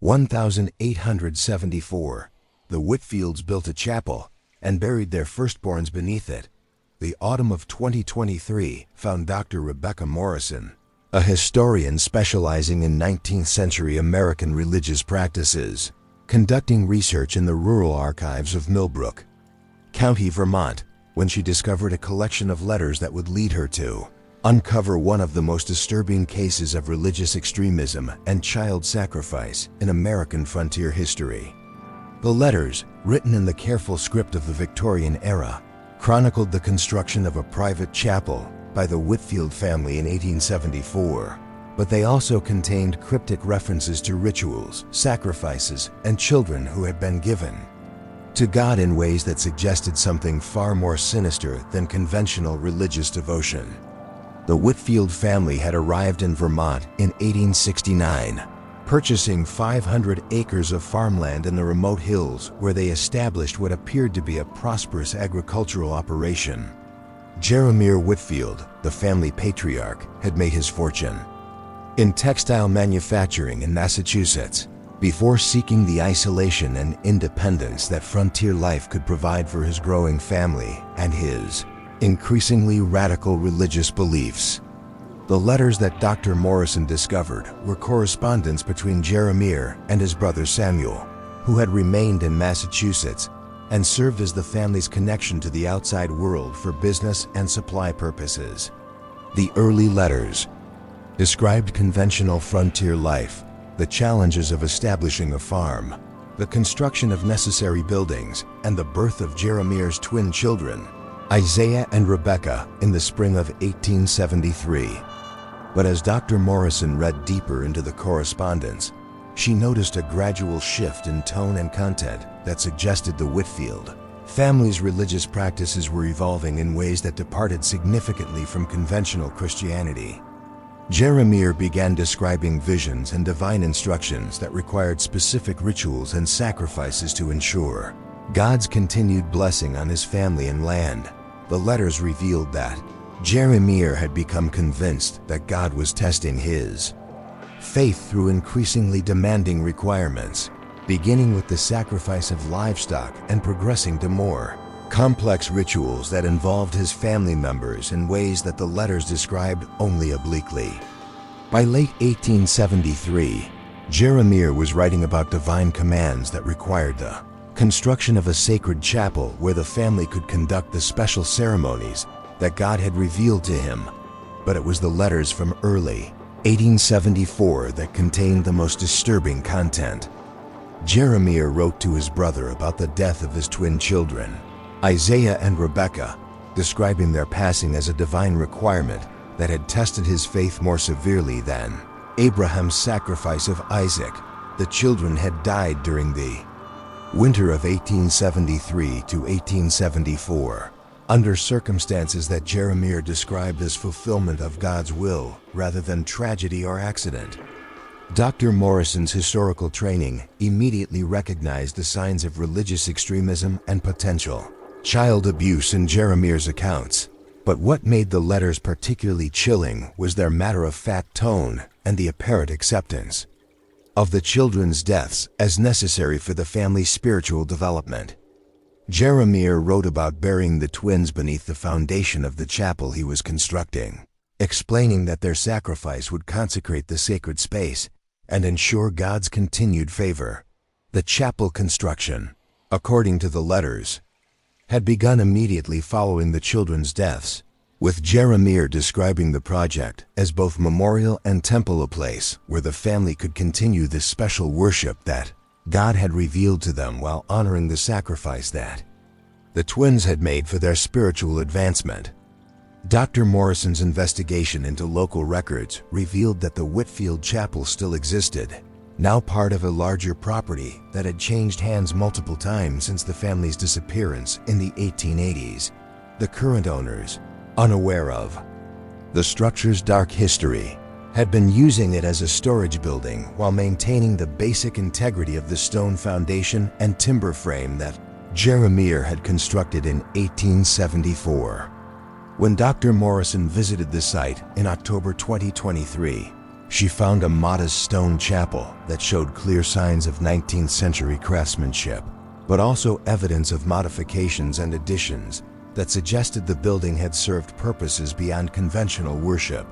1874, the Whitfields built a chapel and buried their firstborns beneath it. The autumn of 2023 found Dr. Rebecca Morrison, a historian specializing in 19th century American religious practices, conducting research in the rural archives of Millbrook County, Vermont, when she discovered a collection of letters that would lead her to uncover one of the most disturbing cases of religious extremism and child sacrifice in American frontier history. The letters, written in the careful script of the Victorian era, chronicled the construction of a private chapel by the Whitfield family in 1874, but they also contained cryptic references to rituals, sacrifices, and children who had been given to God in ways that suggested something far more sinister than conventional religious devotion. The Whitfield family had arrived in Vermont in 1869, purchasing 500 acres of farmland in the remote hills where they established what appeared to be a prosperous agricultural operation. Jeremiah Whitfield, the family patriarch, had made his fortune in textile manufacturing in Massachusetts before seeking the isolation and independence that frontier life could provide for his growing family and his increasingly radical religious beliefs. The letters that Dr. Morrison discovered were correspondence between Jeremiah and his brother Samuel, who had remained in Massachusetts and served as the family's connection to the outside world for business and supply purposes. The early letters described conventional frontier life, the challenges of establishing a farm, the construction of necessary buildings, and the birth of Jeremiah's twin children, Isaiah and Rebecca, in the spring of 1873. But as Dr. Morrison read deeper into the correspondence, she noticed a gradual shift in tone and content that suggested the Whitfield family's religious practices were evolving in ways that departed significantly from conventional Christianity. Jeremiah began describing visions and divine instructions that required specific rituals and sacrifices to ensure God's continued blessing on his family and land. The letters revealed that Jeremiah had become convinced that God was testing his faith through increasingly demanding requirements, beginning with the sacrifice of livestock and progressing to more complex rituals that involved his family members in ways that the letters described only obliquely. By late 1873, Jeremiah was writing about divine commands that required the construction of a sacred chapel where the family could conduct the special ceremonies that God had revealed to him. But it was the letters from early 1874 that contained the most disturbing content. Jeremiah wrote to his brother about the death of his twin children, Isaiah and Rebecca, describing their passing as a divine requirement that had tested his faith more severely than Abraham's sacrifice of Isaac. The children had died during the winter of 1873 to 1874, under circumstances that Jeremiah described as fulfillment of God's will rather than tragedy or accident. Dr. Morrison's historical training immediately recognized the signs of religious extremism and potential child abuse in Jeremiah's accounts. But what made the letters particularly chilling was their matter-of-fact tone and the apparent acceptance of the children's deaths as necessary for the family's spiritual development. Jeremiah wrote about burying the twins beneath the foundation of the chapel he was constructing, explaining that their sacrifice would consecrate the sacred space and ensure God's continued favor. The chapel construction, according to the letters, had begun immediately following the children's deaths, with Jeremiah describing the project as both memorial and temple, a place where the family could continue the special worship that God had revealed to them while honoring the sacrifice that the twins had made for their spiritual advancement. Dr. Morrison's investigation into local records revealed that the Whitfield Chapel still existed, now part of a larger property that had changed hands multiple times since the family's disappearance in the 1880s. The current owners, unaware of the structure's dark history, had been using it as a storage building while maintaining the basic integrity of the stone foundation and timber frame that Jeremiah had constructed in 1874. When Dr. Morrison visited the site in October 2023, She found a modest stone chapel that showed clear signs of 19th century craftsmanship, but also evidence of modifications and additions that suggested the building had served purposes beyond conventional worship.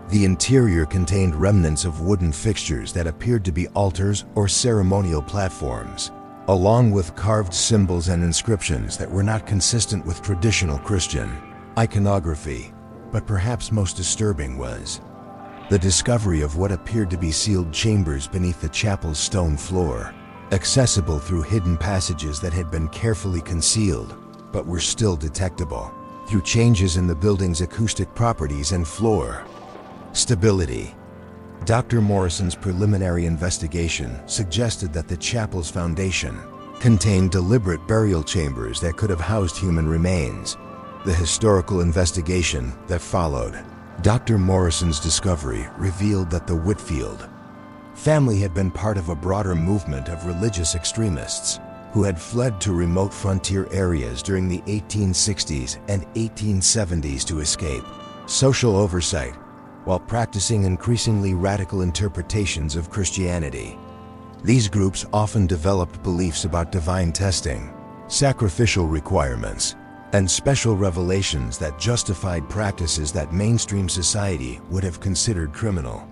The interior contained remnants of wooden fixtures that appeared to be altars or ceremonial platforms, along with carved symbols and inscriptions that were not consistent with traditional Christian iconography. But perhaps most disturbing was the discovery of what appeared to be sealed chambers beneath the chapel's stone floor, accessible through hidden passages that had been carefully concealed, but were still detectable through changes in the building's acoustic properties and floor stability. Dr. Morrison's preliminary investigation suggested that the chapel's foundation contained deliberate burial chambers that could have housed human remains. The historical investigation that followed Dr. Morrison's discovery revealed that the Whitfield family had been part of a broader movement of religious extremists who had fled to remote frontier areas during the 1860s and 1870s to escape social oversight while practicing increasingly radical interpretations of Christianity. These groups often developed beliefs about divine testing, sacrificial requirements, and special revelations that justified practices that mainstream society would have considered criminal.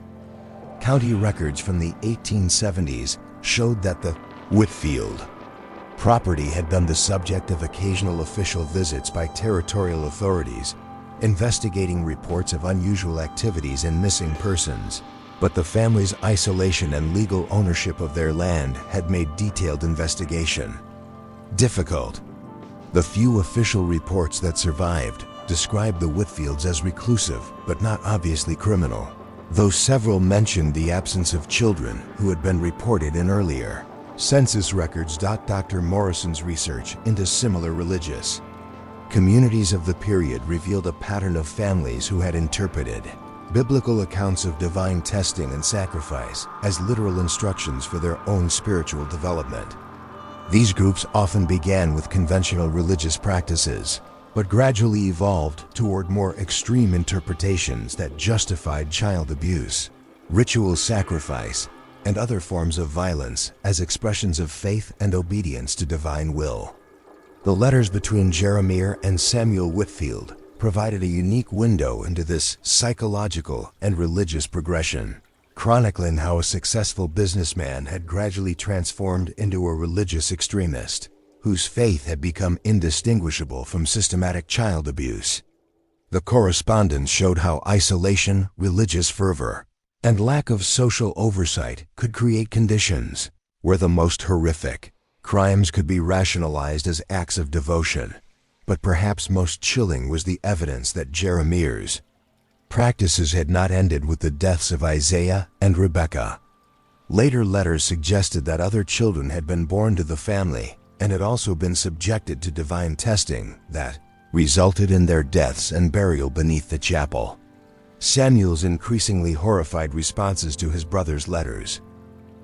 County records from the 1870s showed that the Whitfield property had been the subject of occasional official visits by territorial authorities, investigating reports of unusual activities and missing persons. But the family's isolation and legal ownership of their land had made detailed investigation difficult. The few official reports that survived described the Whitfields as reclusive but not obviously criminal, though several mentioned the absence of children who had been reported in earlier census records. Dr. Morrison's research into similar religious communities of the period revealed a pattern of families who had interpreted biblical accounts of divine testing and sacrifice as literal instructions for their own spiritual development. These groups often began with conventional religious practices, but gradually evolved toward more extreme interpretations that justified child abuse, ritual sacrifice, and other forms of violence as expressions of faith and obedience to divine will. The letters between Jeremiah and Samuel Whitfield provided a unique window into this psychological and religious progression, chronicling how a successful businessman had gradually transformed into a religious extremist, whose faith had become indistinguishable from systematic child abuse. The correspondence showed how isolation, religious fervor, and lack of social oversight could create conditions where the most horrific crimes could be rationalized as acts of devotion. But perhaps most chilling was the evidence that Jeremiah's practices had not ended with the deaths of Isaiah and Rebekah. Later letters suggested that other children had been born to the family and had also been subjected to divine testing that resulted in their deaths and burial beneath the chapel. Samuel's increasingly horrified responses to his brother's letters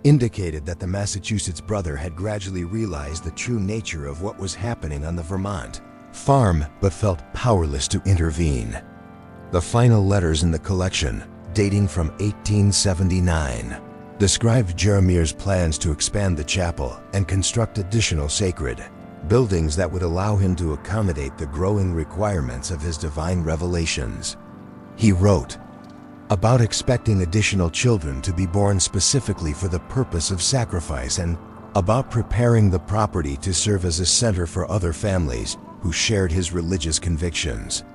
indicated that the Massachusetts brother had gradually realized the true nature of what was happening on the Vermont farm, but felt powerless to intervene. The final letters in the collection, dating from 1879, described Jeremiah's plans to expand the chapel and construct additional sacred buildings that would allow him to accommodate the growing requirements of his divine revelations. He wrote about expecting additional children to be born specifically for the purpose of sacrifice and about preparing the property to serve as a center for other families who shared his religious convictions.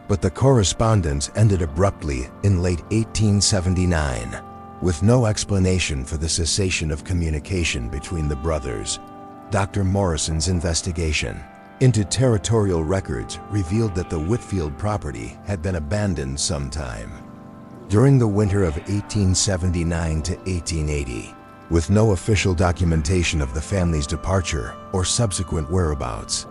But the correspondence ended abruptly in late 1879, with no explanation for the cessation of communication between the brothers. Dr. Morrison's investigation into territorial records revealed that the Whitfield property had been abandoned sometime during the winter of 1879 to 1880, with no official documentation of the family's departure or subsequent whereabouts.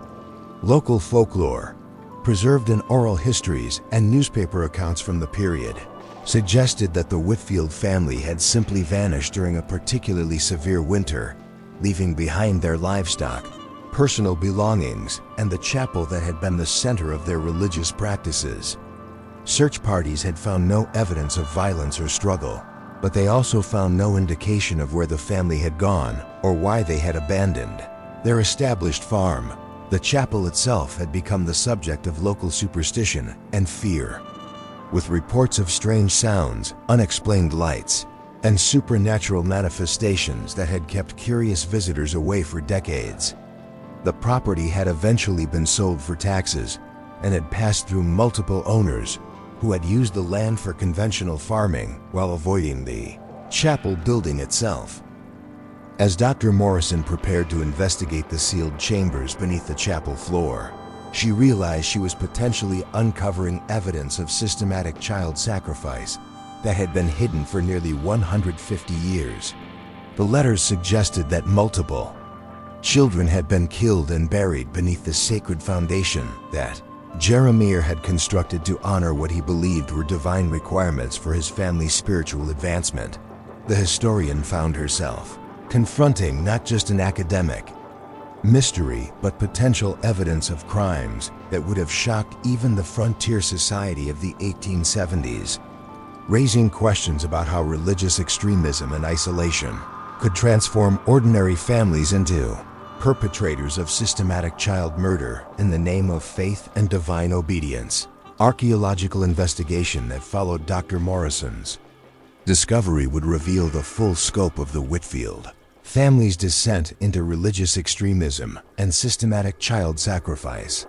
Local folklore, preserved in oral histories and newspaper accounts from the period, suggested that the Whitfield family had simply vanished during a particularly severe winter, leaving behind their livestock, personal belongings, and the chapel that had been the center of their religious practices. Search parties had found no evidence of violence or struggle, but they also found no indication of where the family had gone or why they had abandoned their established farm. The chapel itself had become the subject of local superstition and fear, with reports of strange sounds, unexplained lights, and supernatural manifestations that had kept curious visitors away for decades. The property had eventually been sold for taxes and had passed through multiple owners who had used the land for conventional farming while avoiding the chapel building itself. As Dr. Morrison prepared to investigate the sealed chambers beneath the chapel floor, she realized she was potentially uncovering evidence of systematic child sacrifice that had been hidden for nearly 150 years. The letters suggested that multiple children had been killed and buried beneath the sacred foundation that Jeremiah had constructed to honor what he believed were divine requirements for his family's spiritual advancement. The historian found herself confronting not just an academic mystery, but potential evidence of crimes that would have shocked even the frontier society of the 1870s, raising questions about how religious extremism and isolation could transform ordinary families into perpetrators of systematic child murder in the name of faith and divine obedience. Archaeological investigation that followed Dr. Morrison's discovery would reveal the full scope of the Whitfield family's descent into religious extremism and systematic child sacrifice,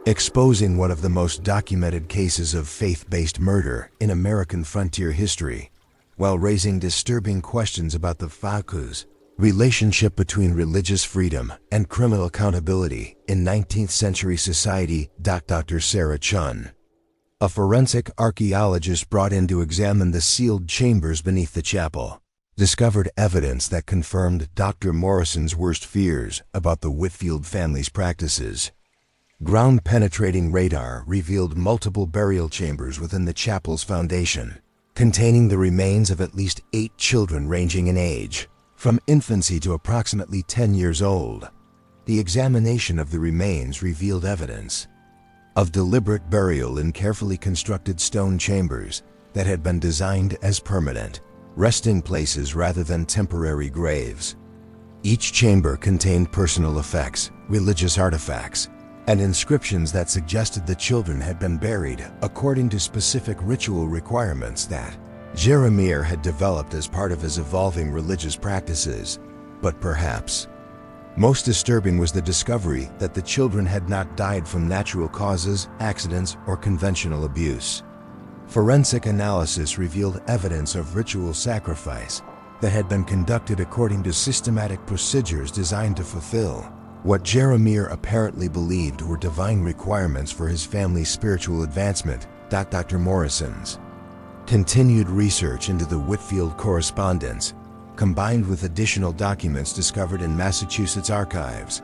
exposing one of the most documented cases of faith-based murder in American frontier history, while raising disturbing questions about the Faku's relationship between religious freedom and criminal accountability in 19th century society. Dr. Sarah Chun, a forensic archaeologist brought in to examine the sealed chambers beneath the chapel, discovered evidence that confirmed Dr. Morrison's worst fears about the Whitfield family's practices. Ground-penetrating radar revealed multiple burial chambers within the chapel's foundation, containing the remains of at least 8 children ranging in age, from infancy to approximately 10 years old. The examination of the remains revealed evidence of deliberate burial in carefully constructed stone chambers that had been designed as permanent resting places rather than temporary graves. Each chamber contained personal effects, religious artifacts, and inscriptions that suggested the children had been buried according to specific ritual requirements that Jeremiah had developed as part of his evolving religious practices. But perhaps most disturbing was the discovery that the children had not died from natural causes, accidents, or conventional abuse. Forensic analysis revealed evidence of ritual sacrifice that had been conducted according to systematic procedures designed to fulfill what Jeremiah apparently believed were divine requirements for his family's spiritual advancement. Dr. Morrison's continued research into the Whitfield correspondence, combined with additional documents discovered in Massachusetts archives,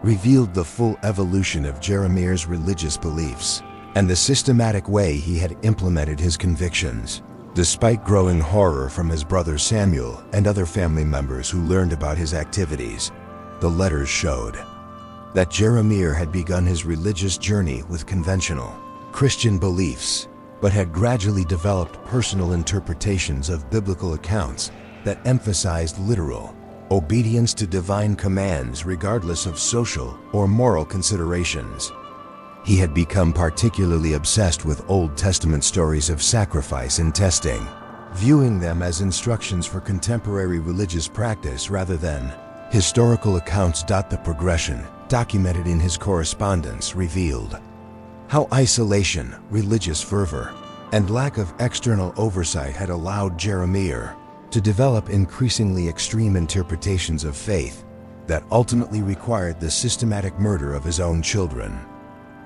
revealed the full evolution of Jeremiah's religious beliefs and the systematic way he had implemented his convictions. Despite growing horror from his brother Samuel and other family members who learned about his activities, the letters showed that Jeremiah had begun his religious journey with conventional Christian beliefs, but had gradually developed personal interpretations of biblical accounts that emphasized literal obedience to divine commands regardless of social or moral considerations. He had become particularly obsessed with Old Testament stories of sacrifice and testing, viewing them as instructions for contemporary religious practice rather than historical accounts. The progression documented in his correspondence revealed how isolation, religious fervor, and lack of external oversight had allowed Jeremiah to develop increasingly extreme interpretations of faith that ultimately required the systematic murder of his own children.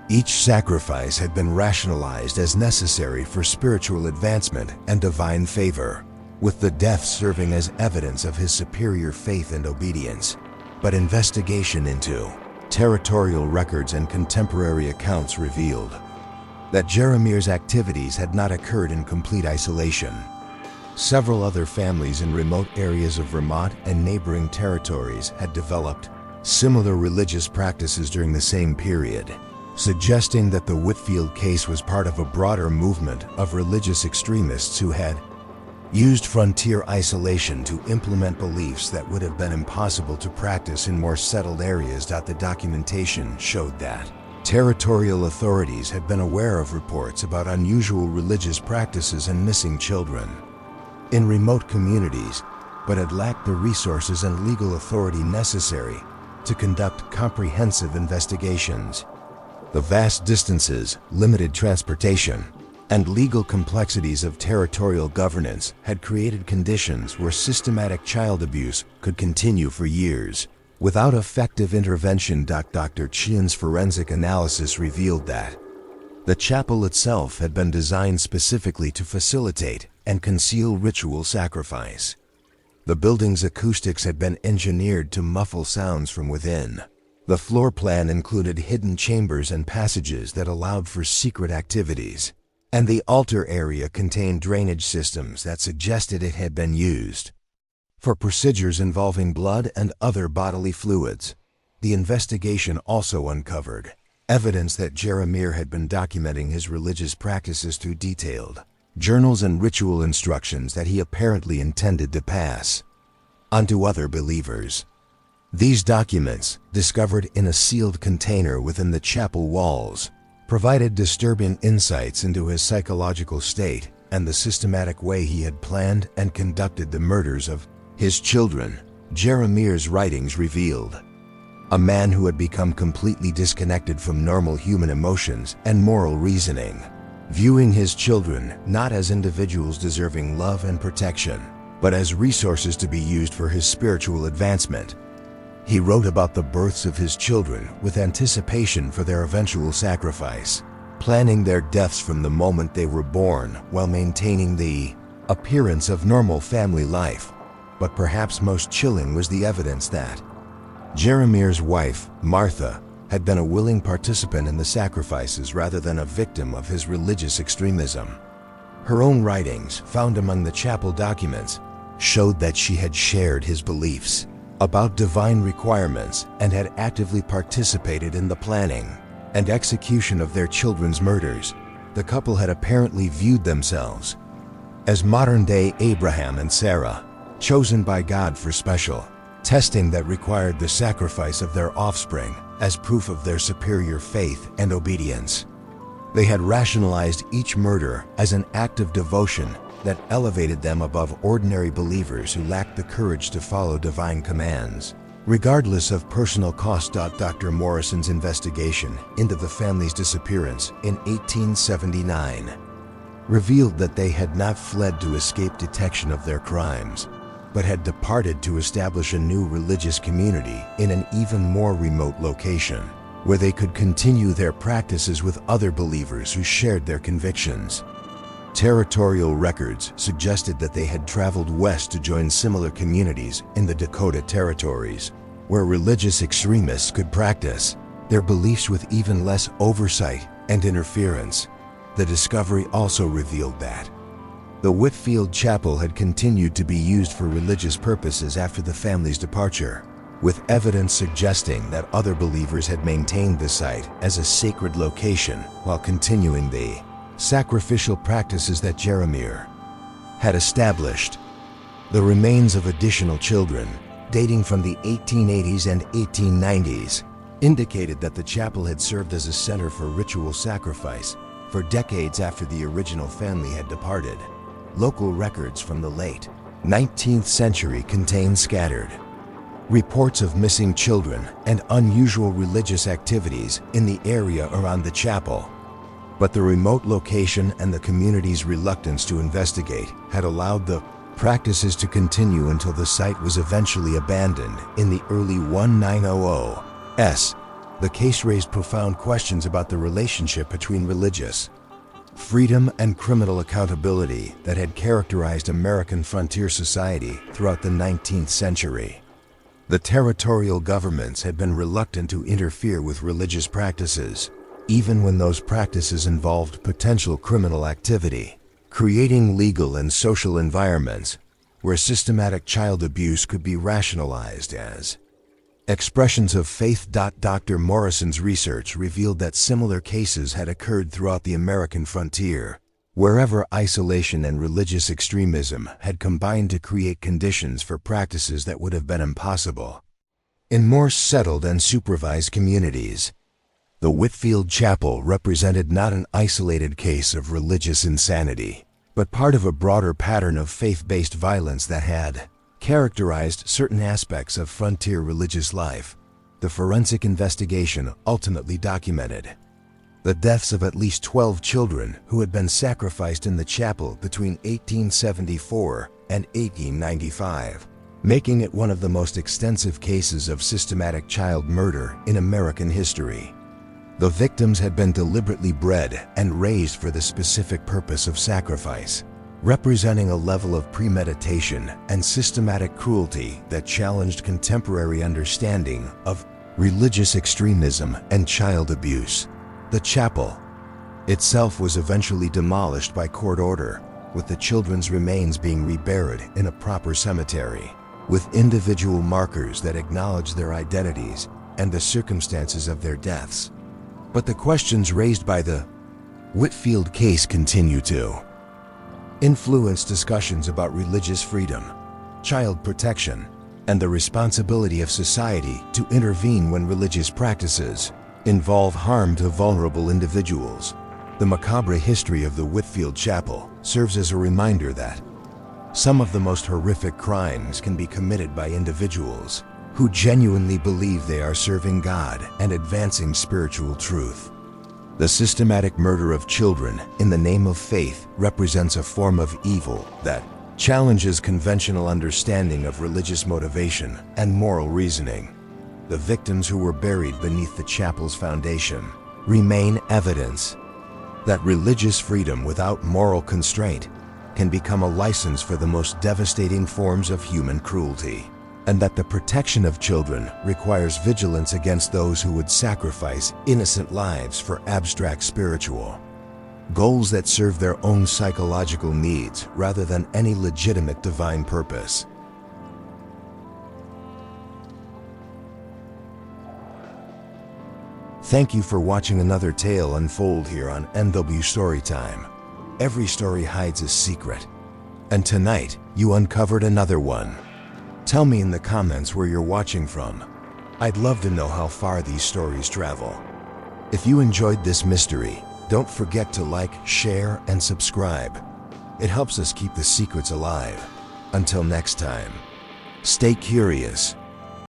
Each sacrifice had been rationalized as necessary for spiritual advancement and divine favor, with the deaths serving as evidence of his superior faith and obedience. But investigation into territorial records and contemporary accounts revealed that Jeremiah's activities had not occurred in complete isolation. Several other families in remote areas of Vermont and neighboring territories had developed similar religious practices during the same period, suggesting that the Whitfield case was part of a broader movement of religious extremists who had used frontier isolation to implement beliefs that would have been impossible to practice in more settled areas. The documentation showed that territorial authorities had been aware of reports about unusual religious practices and missing children in remote communities, but had lacked the resources and legal authority necessary to conduct comprehensive investigations. The vast distances, limited transportation, and legal complexities of territorial governance had created conditions where systematic child abuse could continue for years without effective intervention. Dr. Chian's forensic analysis revealed that the chapel itself had been designed specifically to facilitate and conceal ritual sacrifice. The building's acoustics had been engineered to muffle sounds from within. The floor plan included hidden chambers and passages that allowed for secret activities, and the altar area contained drainage systems that suggested it had been used for procedures involving blood and other bodily fluids. The investigation also uncovered evidence that Jeremiah had been documenting his religious practices through detailed journals and ritual instructions that he apparently intended to pass on to other believers. These documents, discovered in a sealed container within the chapel walls, provided disturbing insights into his psychological state and the systematic way he had planned and conducted the murders of his children. Jeremiah's writings revealed a man who had become completely disconnected from normal human emotions and moral reasoning, viewing his children not as individuals deserving love and protection, but as resources to be used for his spiritual advancement. He wrote about the births of his children with anticipation for their eventual sacrifice, planning their deaths from the moment they were born while maintaining the appearance of normal family life. But perhaps most chilling was the evidence that Jeremiah's wife, Martha, had been a willing participant in the sacrifices rather than a victim of his religious extremism. Her own writings, found among the chapel documents, showed that she had shared his beliefs about divine requirements and had actively participated in the planning and execution of their children's murders. The couple had apparently viewed themselves as modern-day Abraham and Sarah, chosen by God for special testing that required the sacrifice of their offspring as proof of their superior faith and obedience. They had rationalized each murder as an act of devotion that elevated them above ordinary believers who lacked the courage to follow divine commands, regardless of personal cost. Dr. Morrison's investigation into the family's disappearance in 1879 revealed that they had not fled to escape detection of their crimes, but had departed to establish a new religious community in an even more remote location, where they could continue their practices with other believers who shared their convictions. Territorial records suggested that they had traveled west to join similar communities in the Dakota territories, where religious extremists could practice their beliefs with even less oversight and interference. The discovery also revealed that the Whitfield Chapel had continued to be used for religious purposes after the family's departure, with evidence suggesting that other believers had maintained the site as a sacred location while continuing the sacrificial practices that Jeremiah had established. The remains of additional children, dating from the 1880s and 1890s, indicated that the chapel had served as a center for ritual sacrifice for decades after the original family had departed. Local records from the late 19th century contain scattered reports of missing children and unusual religious activities in the area around the chapel. But the remote location and the community's reluctance to investigate had allowed the practices to continue until the site was eventually abandoned in the early 1900s. The case raised profound questions about the relationship between religious freedom and criminal accountability that had characterized American frontier society throughout the 19th century. The territorial governments had been reluctant to interfere with religious practices, even when those practices involved potential criminal activity, creating legal and social environments where systematic child abuse could be rationalized as expressions of faith. Dr. Morrison's research revealed that similar cases had occurred throughout the American frontier, wherever isolation and religious extremism had combined to create conditions for practices that would have been impossible. In more settled and supervised communities, the Whitfield Chapel represented not an isolated case of religious insanity, but part of a broader pattern of faith-based violence that had characterized certain aspects of frontier religious life. The forensic investigation ultimately documented the deaths of at least 12 children who had been sacrificed in the chapel between 1874 and 1895, making it one of the most extensive cases of systematic child murder in American history. The victims had been deliberately bred and raised for the specific purpose of sacrifice, representing a level of premeditation and systematic cruelty that challenged contemporary understanding of religious extremism and child abuse. The chapel itself was eventually demolished by court order, with the children's remains being reburied in a proper cemetery, with individual markers that acknowledge their identities and the circumstances of their deaths. But the questions raised by the Whitfield case continue to influence discussions about religious freedom, child protection, and the responsibility of society to intervene when religious practices involve harm to vulnerable individuals. The macabre history of the Whitfield Chapel serves as a reminder that some of the most horrific crimes can be committed by individuals who genuinely believe they are serving God and advancing spiritual truth. The systematic murder of children in the name of faith represents a form of evil that challenges conventional understanding of religious motivation and moral reasoning. The victims who were buried beneath the chapel's foundation remain evidence that religious freedom without moral constraint can become a license for the most devastating forms of human cruelty, and that the protection of children requires vigilance against those who would sacrifice innocent lives for abstract spiritual goals that serve their own psychological needs rather than any legitimate divine purpose. Thank you for watching another tale unfold here on NW Storytime. Every story hides a secret, and tonight you uncovered another one. Tell me in the comments where you're watching from. I'd love to know how far these stories travel. If you enjoyed this mystery, don't forget to like, share, and subscribe. It helps us keep the secrets alive. Until next time, stay curious,